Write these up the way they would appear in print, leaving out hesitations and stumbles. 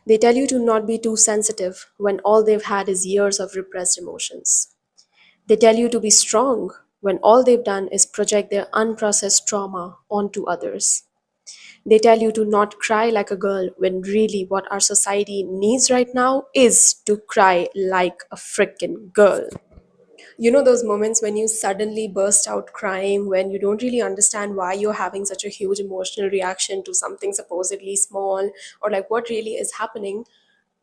They tell you to not be too sensitive when all they've had is years of repressed emotions. They tell you to be strong when all they've done is project their unprocessed trauma onto others. They tell you to not cry like a girl when really what our society needs right now is to cry like a freaking girl. You know those moments when you suddenly burst out crying, when you don't really understand why you're having such a huge emotional reaction to something supposedly small, or like what really is happening?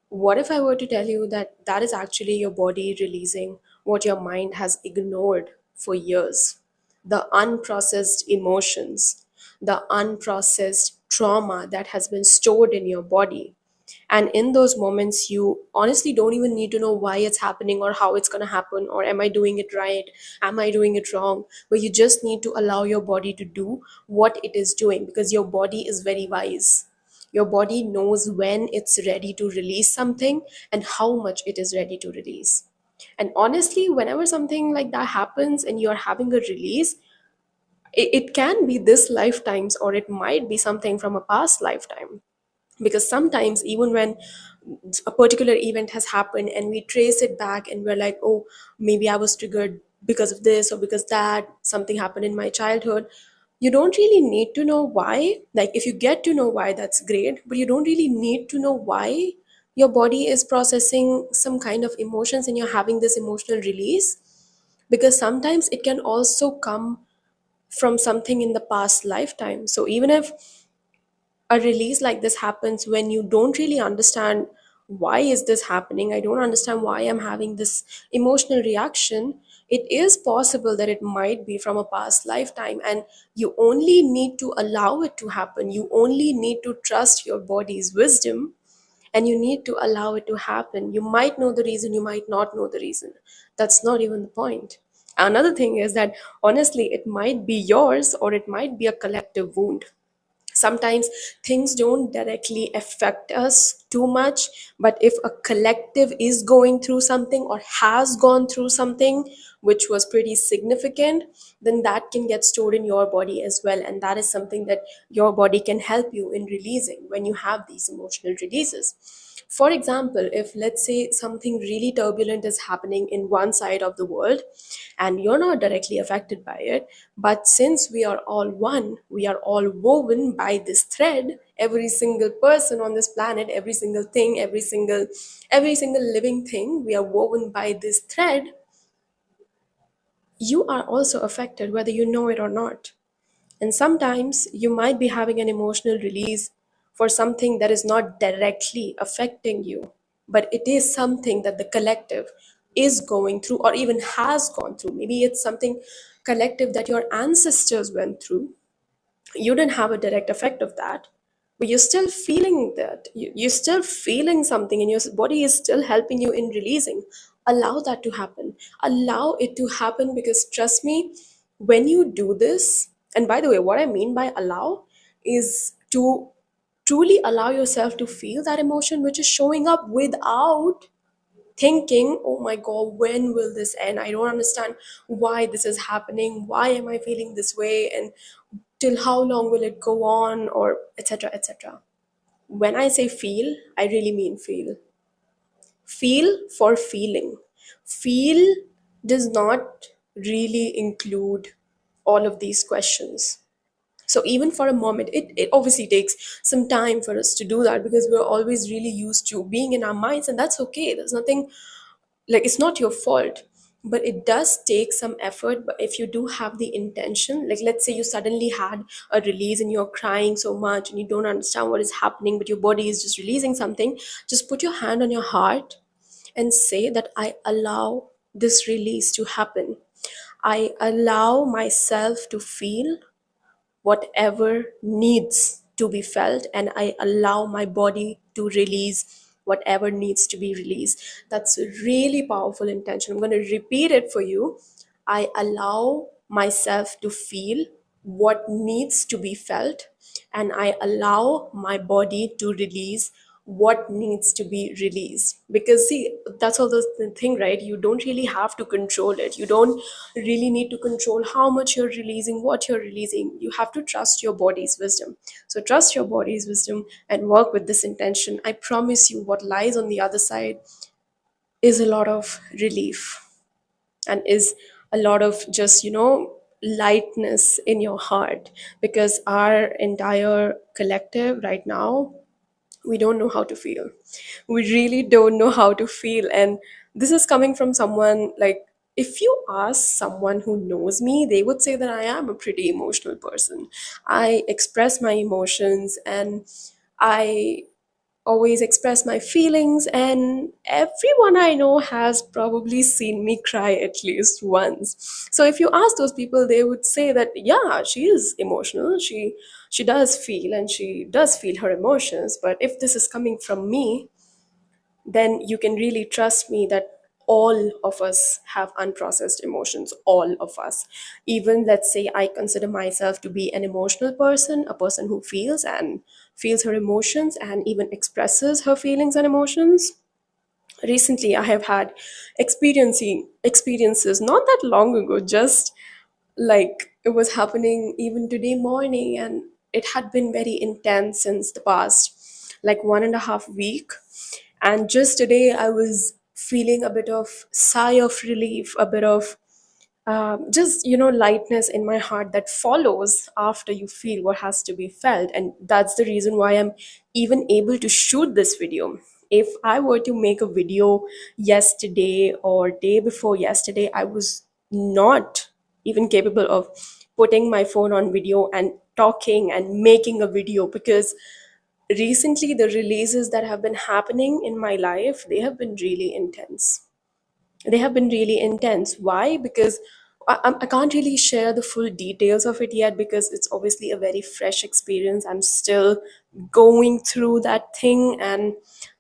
What if I were to tell you that that is actually your body releasing what your mind has ignored for years? The unprocessed emotions, the unprocessed trauma that has been stored in your body. And in those moments, you honestly don't even need to know why it's happening or how it's going to happen or am I doing it right? Am I doing it wrong? But you just need to allow your body to do what it is doing because your body is very wise. Your body knows when it's ready to release something and how much it is ready to release. And honestly, whenever something like that happens and you're having a release, it can be this lifetime's or it might be something from a past lifetime. Because sometimes, even when a particular event has happened and we trace it back and we're like, oh, maybe I was triggered because of this or because that, something happened in my childhood. You don't really need to know why. Like, if you get to know why, that's great, but you don't really need to know why your body is processing some kind of emotions and you're having this emotional release. Because sometimes it can also come from something in the past lifetime. So even if a release like this happens when you don't really understand why is this happening, I don't understand why I'm having this emotional reaction, it is possible that it might be from a past lifetime, and you only need to allow it to happen. You only need to trust your body's wisdom, and you need to allow it to happen. You might know the reason, you might not know the reason. That's not even the point. Another thing is that honestly, it might be yours or it might be a collective wound. Sometimes things don't directly affect us too much, but if a collective is going through something or has gone through something which was pretty significant, then that can get stored in your body as well, and that is something that your body can help you in releasing when you have these emotional releases. For example, if let's say something really turbulent is happening in one side of the world and you're not directly affected by it, but since we are all one, we are all woven by this thread, every single person on this planet, every single thing, every single living thing, we are woven by this thread. You are also affected whether you know it or not. And sometimes you might be having an emotional release for something that is not directly affecting you, but it is something that the collective is going through or even has gone through. Maybe it's something collective that your ancestors went through. You didn't have a direct effect of that, but you're still feeling that. You're still feeling something, and your body is still helping you in releasing. Allow that to happen. Allow it to happen, because trust me, when you do this, and by the way, what I mean by allow is to truly allow yourself to feel that emotion which is showing up without thinking, oh my god, when will this end? I don't understand why this is happening. Why am I feeling this way? And till how long will it go on, or etc etc. When I say feel, I really mean feel. Feel for feeling. Feel does not really include all of these questions. So even for a moment, it obviously takes some time for us to do that, because we're always really used to being in our minds, and that's okay. There's nothing, like, it's not your fault, but it does take some effort. But if you do have the intention, like let's say you suddenly had a release and you're crying so much and you don't understand what is happening, but your body is just releasing something, just put your hand on your heart and say that I allow this release to happen. I allow myself to feel whatever needs to be felt, and I allow my body to release whatever needs to be released. That's a really powerful intention. I'm going to repeat it for you. I allow myself to feel what needs to be felt, and I allow my body to release what needs to be released. Because see, that's all the thing, right? You don't really have to control it. You don't really need to control how much you're releasing, what you're releasing. You have to trust your body's wisdom. So trust your body's wisdom and work with this intention. I promise you, what lies on the other side is a lot of relief, and is a lot of just, lightness in your heart. Because our entire collective right now, we don't know how to feel. We really don't know how to feel. And this is coming from someone, like, if you ask someone who knows me, they would say that I am a pretty emotional person. I express my emotions, and I always express my feelings, and everyone I know has probably seen me cry at least once. So if you ask those people, they would say that yeah, she is emotional, she does feel, and she does feel her emotions. But if this is coming from me, then you can really trust me that all of us have unprocessed emotions, all of us. Even, let's say, I consider myself to be an emotional person, a person who feels and feels her emotions and even expresses her feelings and emotions. Recently I have had experiencing experiences not that long ago, just like it was happening even today morning, and it had been very intense since the past like 1.5 week. And just today I was feeling a bit of sigh of relief, a bit of just, lightness in my heart that follows after you feel what has to be felt. And that's the reason why I'm even able to shoot this video. If I were to make a video yesterday or day before yesterday, I was not even capable of putting my phone on video and talking and making a video. Because recently the releases that have been happening in my life, they have been really intense. They have been really intense. Why? Because I can't really share the full details of it yet, because it's obviously a very fresh experience. I'm still going through that thing, and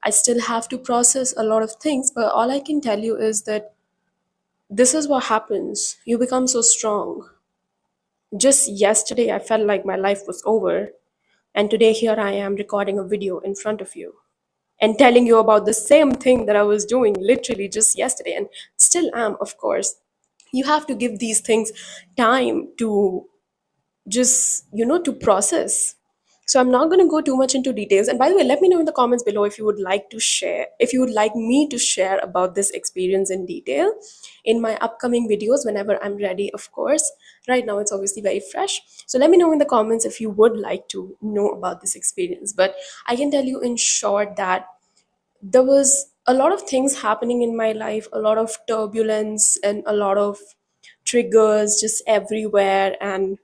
I still have to process a lot of things. But all I can tell you is that this is what happens. You become so strong. Just yesterday, I felt like my life was over. And today, here I am recording a video in front of you and telling you about the same thing that I was doing literally just yesterday, and still am, of course. You have to give these things time to just, to process. So I'm not going to go too much into details. And by the way, let me know in the comments below if you would like to share, if you would like me to share about this experience in detail in my upcoming videos whenever I'm ready, of course. Right now it's obviously very fresh. So let me know in the comments if you would like to know about this experience. But I can tell you in short that there was a lot of things happening in my life, a lot of turbulence and a lot of triggers just everywhere. And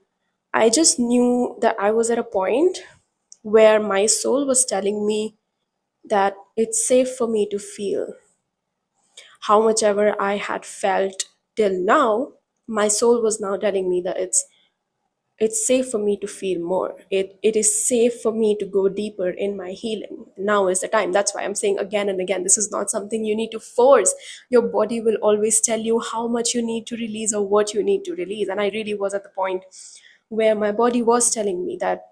I just knew that I was at a point where my soul was telling me that it's safe for me to feel how much ever I had felt till now. My soul was now telling me that it's safe for me to feel more. It is safe for me to go deeper in my healing. Now is the time. That's why I'm saying again and again, this is not something you need to force. Your body will always tell you how much you need to release or what you need to release. And I really was at the point where my body was telling me that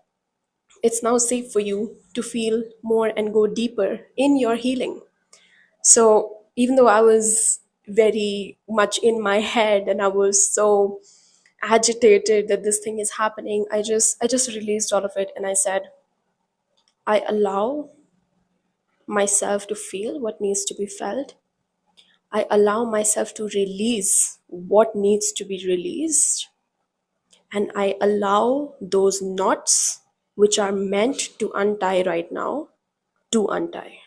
it's now safe for you to feel more and go deeper in your healing. So even though I was very much in my head and I was so agitated that this thing is happening, I just released all of it, and I said, I allow myself to feel what needs to be felt. I allow myself to release what needs to be released, and I allow those knots which are meant to untie right now to untie.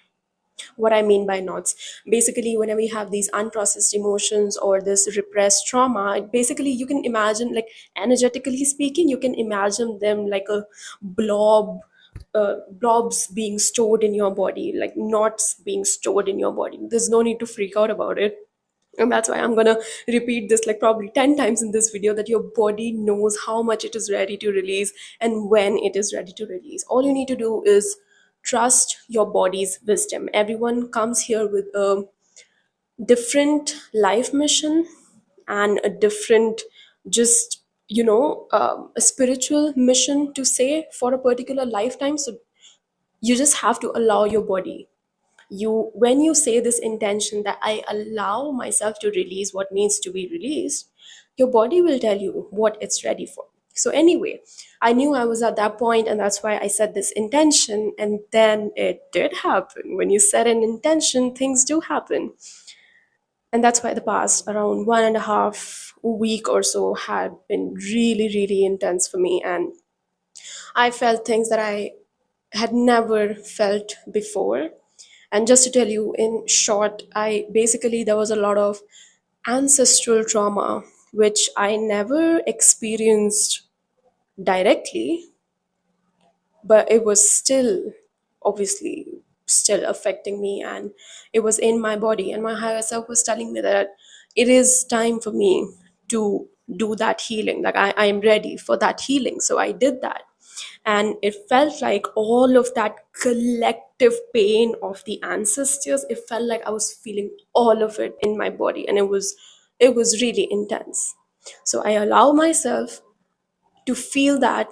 What I mean by knots, basically, whenever we have these unprocessed emotions or this repressed trauma, basically, you can imagine, like, energetically speaking, you can imagine them like a blob, blobs being stored in your body, like knots being stored in your body. There's no need to freak out about it. And that's why I'm gonna repeat this like probably 10 times in this video, that your body knows how much it is ready to release and when it is ready to release. All you need to do is trust your body's wisdom. Everyone comes here with a different life mission and a different, just, a spiritual mission to say for a particular lifetime. So You just have to allow your body. You When you say this intention that I allow myself to release what needs to be released, your body will tell you what it's ready for. So anyway, I knew I was at that point, and that's why I set this intention, and then it did happen. When you set an intention, things do happen. And that's why the past around 1.5 week or so had been really, really intense for me. And I felt things that I had never felt before. And just to tell you in short, there was a lot of ancestral trauma which I never experienced directly, but it was still, obviously, still affecting me, and it was in my body, and my higher self was telling me that it is time for me to do that healing. Like I am ready for that healing, so I did that. And it felt like all of that collective pain of the ancestors, it felt like I was feeling all of it in my body, and it was really intense. So I allow myself to feel that.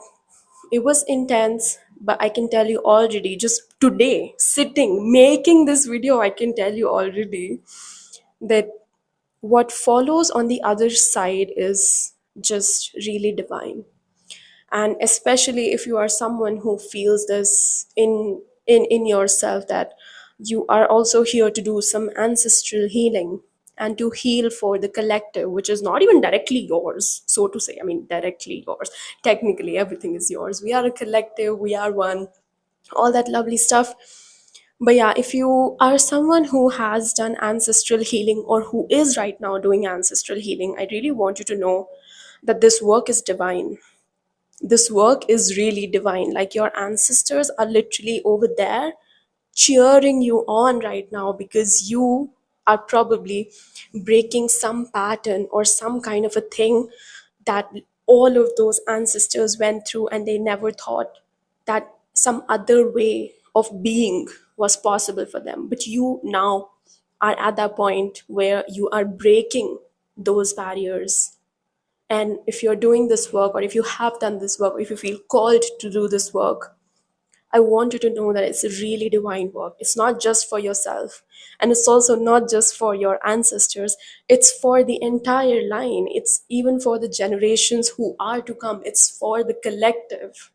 It was intense, but I can tell you already, just today, sitting, making this video, I can tell you already that what follows on the other side is just really divine. And especially if you are someone who feels this in yourself, that you are also here to do some ancestral healing and to heal for the collective, which is not even directly yours, so to say. I mean, directly yours. Technically everything is yours. We are a collective, we are one, all that lovely stuff. But yeah, if you are someone who has done ancestral healing or who is right now doing ancestral healing, I really want you to know that this work is divine. This work is really divine. Like, your ancestors are literally over there cheering you on right now, because you are probably breaking some pattern or some kind of a thing that all of those ancestors went through, and they never thought that some other way of being was possible for them. But you now are at that point where you are breaking those barriers. And if you're doing this work, or if you have done this work, or if you feel called to do this work, I want you to know that it's a really divine work. It's not just for yourself, and it's also not just for your ancestors. It's for the entire line. It's even for the generations who are to come. It's for the collective.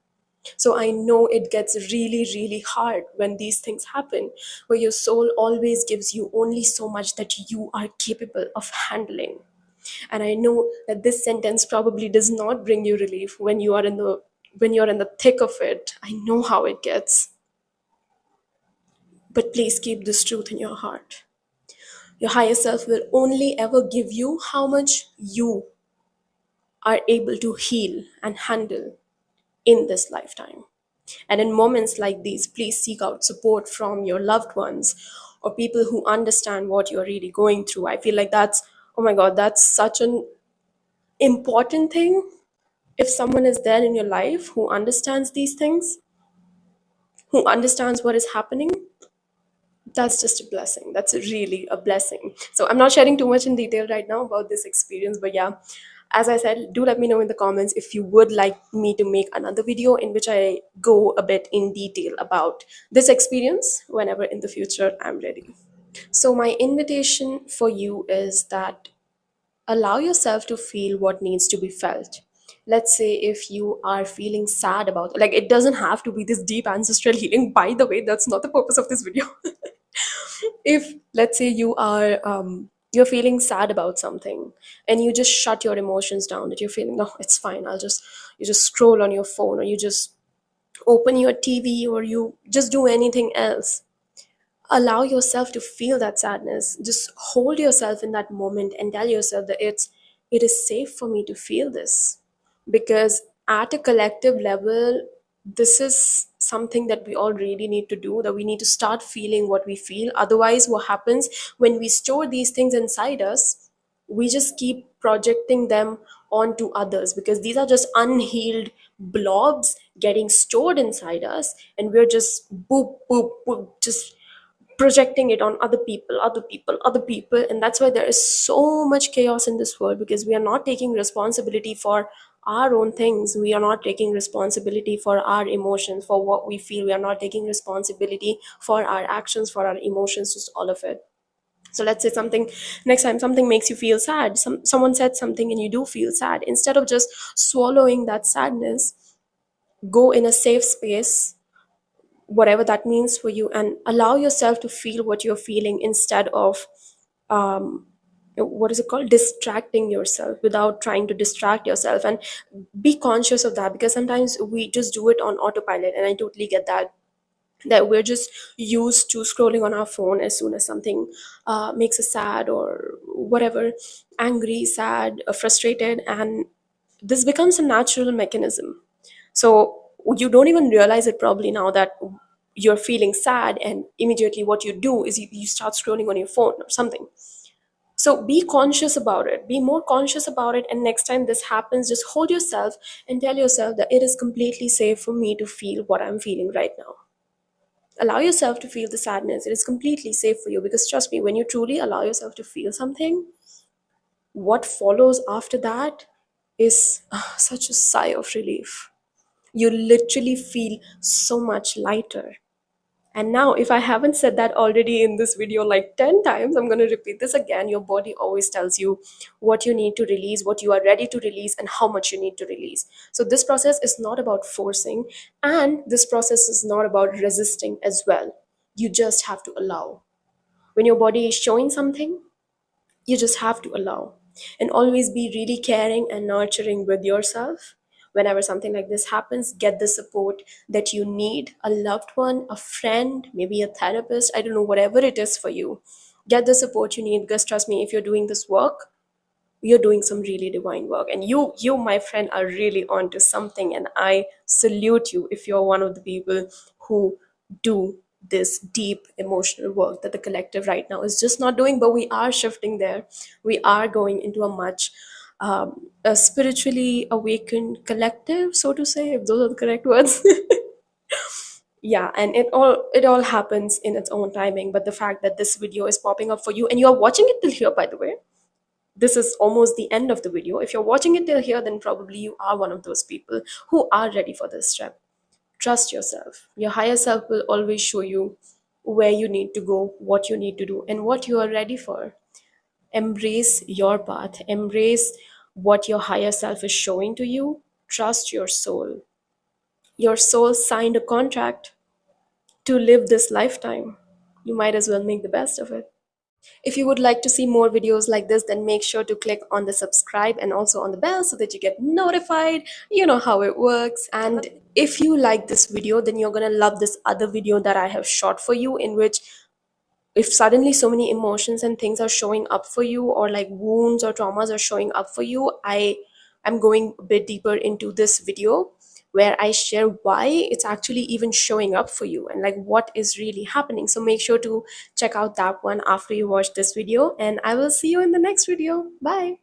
So I know it gets really, really hard when these things happen, where your soul always gives you only so much that you are capable of handling. And I know that this sentence probably does not bring you relief when you're in the thick of it. I know how it gets. But please keep this truth in your heart. Your higher self will only ever give you how much you are able to heal and handle in this lifetime. And in moments like these, please seek out support from your loved ones or people who understand what you're really going through. I feel like that's, oh my God, that's such an important thing. If someone is there in your life who understands these things, who understands what is happening, that's just a blessing. That's really a blessing. So I'm not sharing too much in detail right now about this experience, but yeah, as I said, do let me know in the comments if you would like me to make another video in which I go a bit in detail about this experience whenever in the future I'm ready. So my invitation for you is that allow yourself to feel what needs to be felt. Let's say if you are feeling sad about, like, it doesn't have to be this deep ancestral healing, by the way, that's not the purpose of this video. If, let's say, you're feeling sad about something, and you just shut your emotions down, that you're feeling, no, it's fine, you just scroll on your phone, or you just open your TV, or you just do anything else. Allow yourself to feel that sadness. Just hold yourself in that moment and tell yourself that it is safe for me to feel this. Because at a collective level, this is something that we all really need to do, that we need to start feeling what we feel. Otherwise, what happens when we store these things inside us, we just keep projecting them onto others, because these are just unhealed blobs getting stored inside us, and we're just boop boop boop, just projecting it on other people, other people, other people. And that's why there is so much chaos in this world, because we are not taking responsibility for our own things. We are not taking responsibility for our emotions, for what we feel. We are not taking responsibility for our actions, for our emotions, just all of it. So let's say something, next time something makes you feel sad, someone said something and you do feel sad, instead of just swallowing that sadness, go in a safe space, whatever that means for you, and allow yourself to feel what you're feeling, instead of um, what is it called, distracting yourself, without trying to distract yourself. And be conscious of that, because sometimes we just do it on autopilot, and I totally get that, that we're just used to scrolling on our phone as soon as something makes us sad, or whatever, angry, sad, frustrated, and this becomes a natural mechanism. So you don't even realize it probably now that you're feeling sad, and immediately what you do is you start scrolling on your phone or something. So be conscious about it, be more conscious about it, and next time this happens, just hold yourself and tell yourself that it is completely safe for me to feel what I'm feeling right now. Allow yourself to feel the sadness. It is completely safe for you, because trust me, when you truly allow yourself to feel something, what follows after that is such a sigh of relief. You literally feel so much lighter. And now, if I haven't said that already in this video like 10 times, I'm going to repeat this again. Your body always tells you what you need to release, what you are ready to release, and how much you need to release. So, this process is not about forcing, and this process is not about resisting as well. You just have to allow. When your body is showing something, you just have to allow, and always be really caring and nurturing with yourself. Whenever something like this happens, get the support that you need, a loved one, a friend, maybe a therapist, I don't know, whatever it is for you. Get the support you need, because trust me, if you're doing this work, you're doing some really divine work, and you my friend are really onto something, and I salute you if you're one of the people who do this deep emotional work that the collective right now is just not doing. But we are shifting there. We are going into a much a spiritually awakened collective, so to say, if those are the correct words. Yeah, and it all happens in its own timing. But the fact that this video is popping up for you, and you are watching it till here, by the way, this is almost the end of the video. If you're watching it till here, then probably you are one of those people who are ready for this step. Trust yourself. Your higher self will always show you where you need to go, what you need to do, and what you are ready for. Embrace your path, embrace what your higher self is showing to you. Trust your soul. Your soul signed a contract to live this lifetime. You might as well make the best of it. If you would like to see more videos like this, then make sure to click on the subscribe and also on the bell so that you get notified. You know how it works. And if you like this video, then you're gonna love this other video that I have shot for you, in which if suddenly so many emotions and things are showing up for you, or like wounds or traumas are showing up for you, I am going a bit deeper into this video, where I share why it's actually even showing up for you, and like what is really happening. So make sure to check out that one after you watch this video, and I will see you in the next video. Bye.